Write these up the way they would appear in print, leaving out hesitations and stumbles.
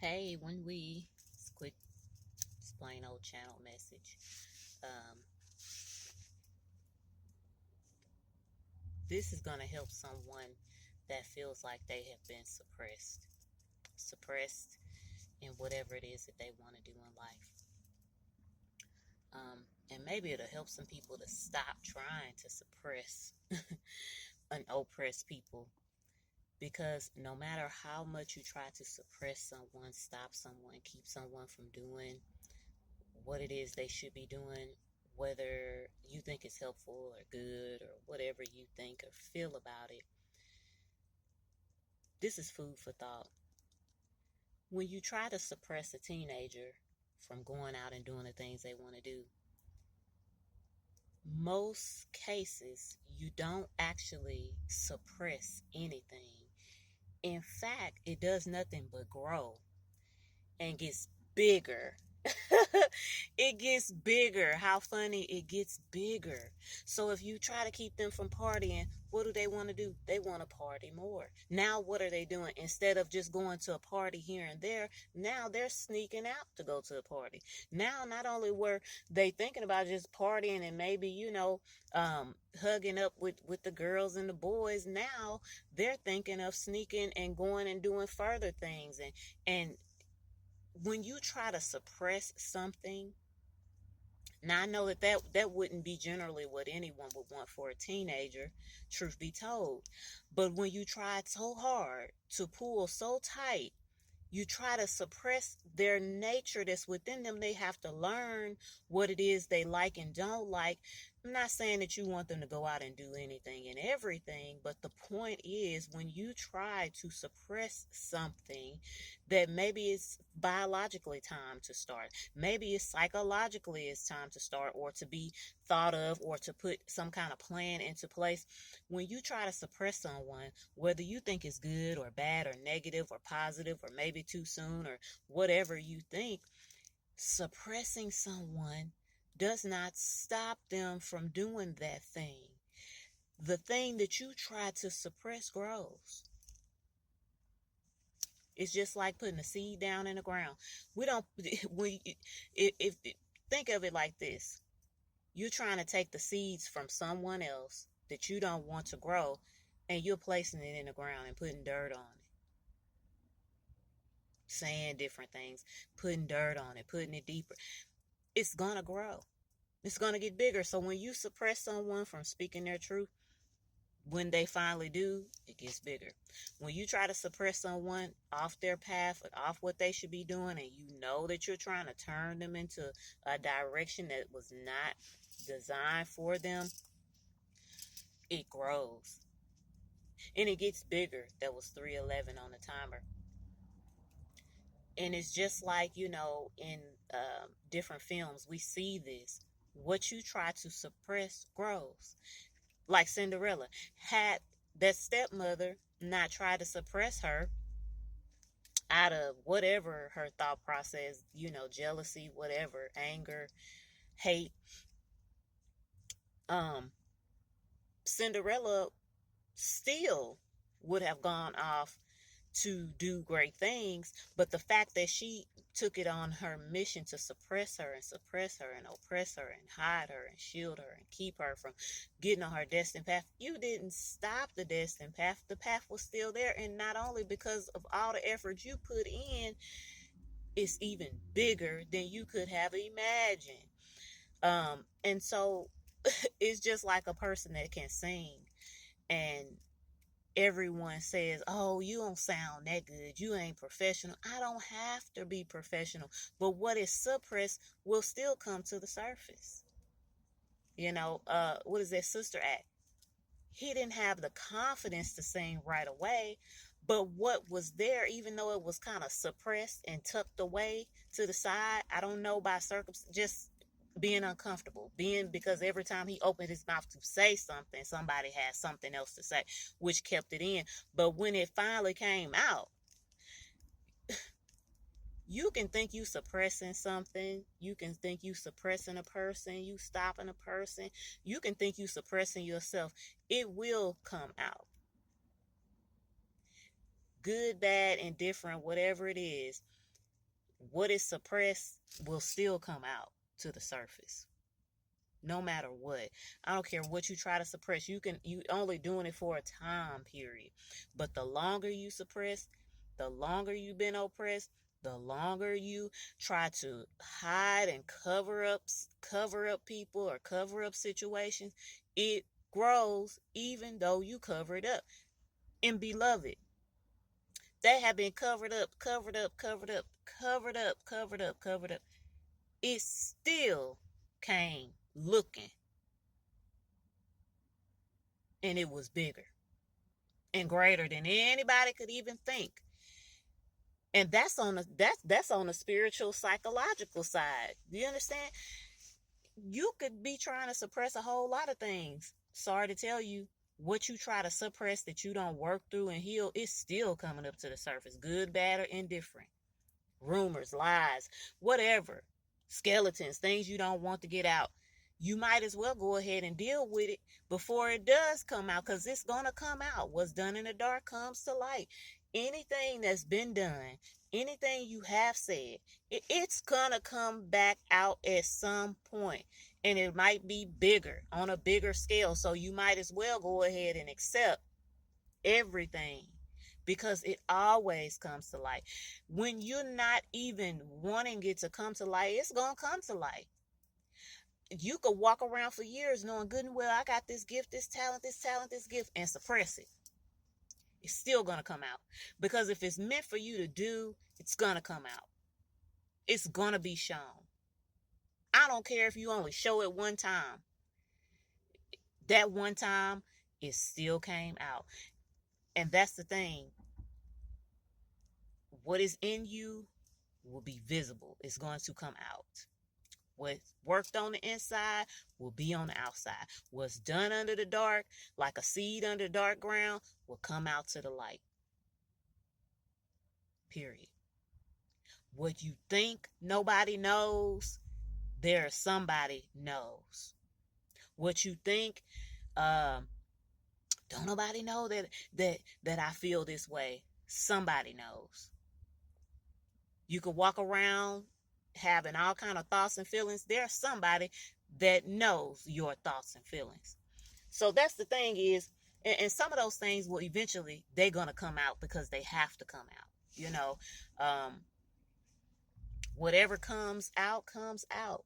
Hey, when we quick, plain old channel message. Um, this is gonna help someone that feels like they have been suppressed in whatever it is that they want to do in life. And maybe it'll help some people to stop trying to suppress and oppress people, because no matter how much you try to suppress someone, stop someone, keep someone from doing what it is they should be doing, whether you think it's helpful or good or whatever you think or feel about it, this is food for thought. When you try to suppress a teenager from going out and doing the things they want to do, most cases you don't actually suppress anything. In fact, it does nothing but grow and gets bigger. It gets bigger. How funny, it gets bigger. So if you try to keep them from partying, what do they want to do? They want to party more. Now what are they doing? Instead of just going to a party here and there, now they're sneaking out to go to a party. Now not only were they thinking about just partying and maybe, hugging up with the girls and the boys, now they're thinking of sneaking and going and doing further things. And when you try to suppress something, now I know that wouldn't be generally what anyone would want for a teenager, truth be told. But when you try so hard to pull so tight, you try to suppress their nature that's within them. They have to learn what it is they like and don't like. I'm not saying that you want them to go out and do anything and everything, but the point is, when you try to suppress something that maybe it's biologically time to start, maybe it's psychologically it's time to start, or to be thought of, or to put some kind of plan into place, when you try to suppress someone, whether you think it's good or bad or negative or positive or maybe too soon or whatever you think, suppressing someone does not stop them from doing that thing. The thing that you try to suppress grows. It's just like putting a seed down in the ground. We don't, we, if think of it like this: you're trying to take the seeds from someone else that you don't want to grow, and you're placing it in the ground and putting dirt on it, saying different things, putting dirt on it, putting it deeper. It's gonna grow. It's gonna get bigger. So when you suppress someone from speaking their truth, when they finally do, it gets bigger. When you try to suppress someone off their path, off what they should be doing, and you know that you're trying to turn them into a direction that was not designed for them, it grows and it gets bigger. That was 311 on the timer. And it's just like, in different films, we see this. What you try to suppress grows. Like Cinderella. Had that stepmother not tried to suppress her out of whatever her thought process, jealousy, whatever, anger, hate, um, Cinderella still would have gone off to do great things. But the fact that she took it on her mission to suppress her and oppress her and hide her and shield her and keep her from getting on her destined path, you didn't stop the destined path. The path was still there. And not only because of all the effort you put in, it's even bigger than you could have imagined. And so it's just like a person that can sing, and everyone says, "Oh, you don't sound that good. You ain't professional." I don't have to be professional, but what is suppressed will still come to the surface. What is that Sister Act? He didn't have the confidence to sing right away, but what was there, even though it was kind of suppressed and tucked away to the side, I don't know, by circumstance, just being uncomfortable, because every time he opened his mouth to say something, somebody had something else to say, which kept it in. But when it finally came out, you can think you suppressing something. You can think you suppressing a person, you stopping a person. You can think you suppressing yourself. It will come out. Good, bad, indifferent, whatever it is. What is suppressed will still come out to the surface. No matter what. I don't care what you try to suppress. You only doing it for a time period. But the longer you suppress, the longer you've been oppressed, the longer you try to hide and cover up people or cover up situations, it grows even though you cover it up. And beloved, they have been covered up, covered up, covered up, covered up, covered up, covered up. It still came looking, and it was bigger and greater than anybody could even think. And that's on the spiritual psychological side. Do you understand? You could be trying to suppress a whole lot of things. Sorry to tell you, what you try to suppress that you don't work through and heal, it's still coming up to the surface, good, bad, or indifferent. Rumors, lies, whatever, skeletons, things you don't want to get out. You might as well go ahead and deal with it before it does come out, because it's going to come out. What's done in the dark comes to light. Anything that's been done, anything you have said, it's going to come back out at some point. And it might be bigger, on a bigger scale. So you might as well go ahead and accept everything, because it always comes to light. When you're not even wanting it to come to light, it's going to come to light. You could walk around for years knowing good and well, I got this gift, this talent, this gift, and suppress it. It's still going to come out, because if it's meant for you to do, it's going to come out. It's going to be shown. I don't care if you only show it one time. That one time, it still came out. And that's the thing. What is in you will be visible. It's going to come out. What's worked on the inside will be on the outside. What's done under the dark, like a seed under dark ground, will come out to the light. Period. What you think nobody knows, there somebody knows. What you think, don't nobody know that I feel this way. Somebody knows. You could walk around having all kind of thoughts and feelings. There's somebody that knows your thoughts and feelings. So that's the thing is, and some of those things will eventually, they're going to come out because they have to come out. You know, whatever comes out, comes out.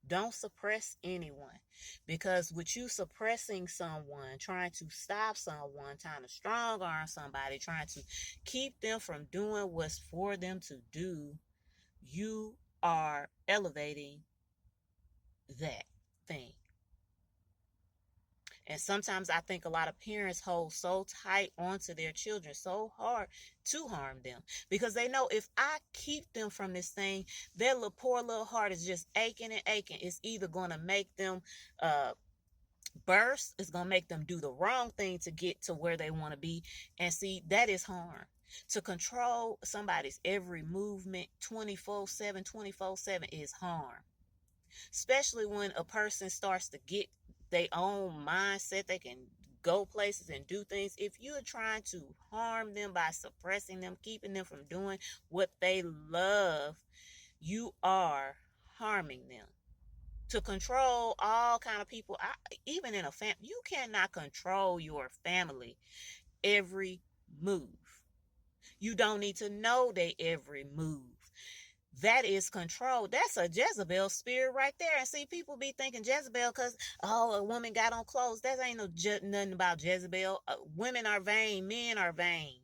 Don't suppress anyone, because with you suppressing someone, trying to stop someone, trying to strong arm somebody, trying to keep them from doing what's for them to do, you are elevating that thing. And sometimes I think a lot of parents hold so tight onto their children so hard to harm them, because they know if I keep them from this thing, their little poor little heart is just aching and aching. It's either going to make them burst, it's going to make them do the wrong thing to get to where they want to be. And see, that is harm. To control somebody's every movement 24/7 is harm. Especially when a person starts to get their own mindset, they can go places and do things. If you're trying to harm them by suppressing them, keeping them from doing what they love, you are harming them. To control all kind of people, even in a family, you cannot control your family every move. You don't need to know their every move. That is control. That's a Jezebel spirit right there. And see, people be thinking Jezebel because, oh, a woman got on clothes. That ain't nothing about Jezebel. Women are vain. Men are vain.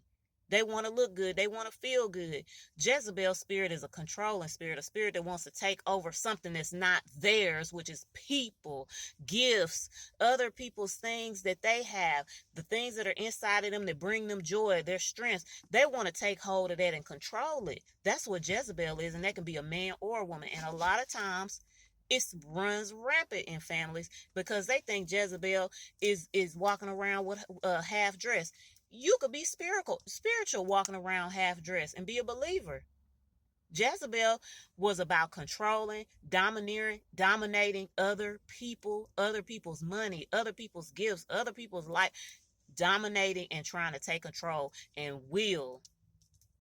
They want to look good. They want to feel good. Jezebel's spirit is a controlling spirit, a spirit that wants to take over something that's not theirs, which is people, gifts, other people's things that they have, the things that are inside of them that bring them joy, their strengths. They want to take hold of that and control it. That's what Jezebel is, and that can be a man or a woman. And a lot of times, it runs rampant in families because they think Jezebel is walking around with half dressed. You could be spiritual walking around half dressed and be a believer. Jezebel was about controlling, dominating other people, other people's money, other people's gifts, other people's life, dominating and trying to take control and will